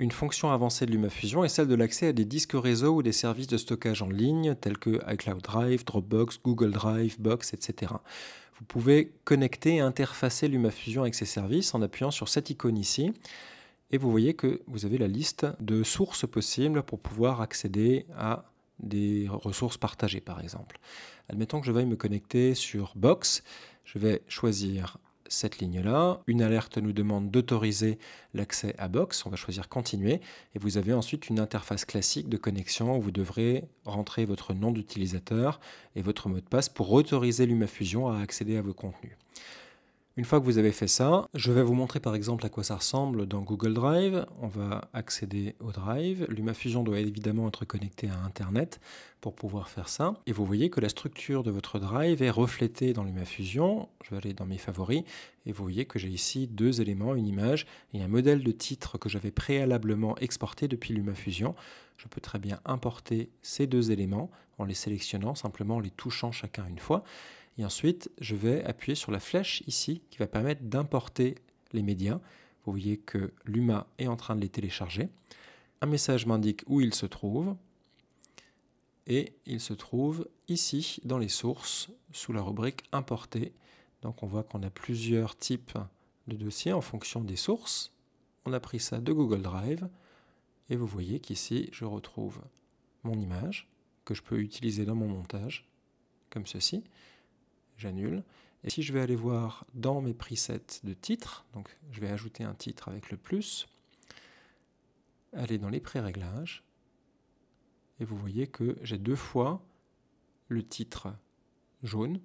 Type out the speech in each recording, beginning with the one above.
Une fonction avancée de LumaFusion est celle de l'accès à des disques réseau ou des services de stockage en ligne tels que iCloud Drive, Dropbox, Google Drive, Box, etc. Vous pouvez connecter et interfacer LumaFusion avec ces services en appuyant sur cette icône ici. Et vous voyez que vous avez la liste de sources possibles pour pouvoir accéder à des ressources partagées, par exemple. Admettons que je veuille me connecter sur Box. Je vais choisir cette ligne-là. Une alerte nous demande d'autoriser l'accès à Box. On va choisir Continuer. Et vous avez ensuite une interface classique de connexion où vous devrez rentrer votre nom d'utilisateur et votre mot de passe pour autoriser LumaFusion à accéder à vos contenus. Une fois que vous avez fait ça, je vais vous montrer par exemple à quoi ça ressemble dans Google Drive. On va accéder au Drive. LumaFusion doit évidemment être connecté à Internet pour pouvoir faire ça. Et vous voyez que la structure de votre Drive est reflétée dans LumaFusion. Je vais aller dans mes favoris et vous voyez que j'ai ici deux éléments, une image et un modèle de titre que j'avais préalablement exporté depuis LumaFusion. Je peux très bien importer ces deux éléments en les sélectionnant, simplement en les touchant chacun une fois. Et ensuite, je vais appuyer sur la flèche ici qui va permettre d'importer les médias. Vous voyez que Luma est en train de les télécharger. Un message m'indique où ils se trouvent. Et ils se trouvent ici dans les sources sous la rubrique Importer. Donc on voit qu'on a plusieurs types de dossiers en fonction des sources. On a pris ça de Google Drive. Et vous voyez qu'ici, je retrouve mon image que je peux utiliser dans mon montage, comme ceci. J'annule. Et si je vais aller voir dans mes presets de titres, donc je vais ajouter un titre avec le plus, aller dans les pré-réglages, et vous voyez que j'ai deux fois le titre jaune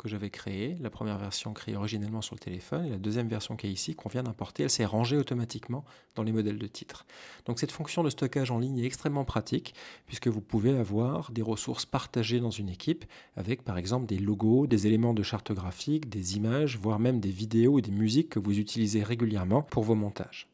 que j'avais créé, la première version créée originellement sur le téléphone, et la deuxième version qui est ici, qu'on vient d'importer, elle s'est rangée automatiquement dans les modèles de titres. Donc cette fonction de stockage en ligne est extrêmement pratique, puisque vous pouvez avoir des ressources partagées dans une équipe, avec par exemple des logos, des éléments de charte graphique, des images, voire même des vidéos ou des musiques que vous utilisez régulièrement pour vos montages.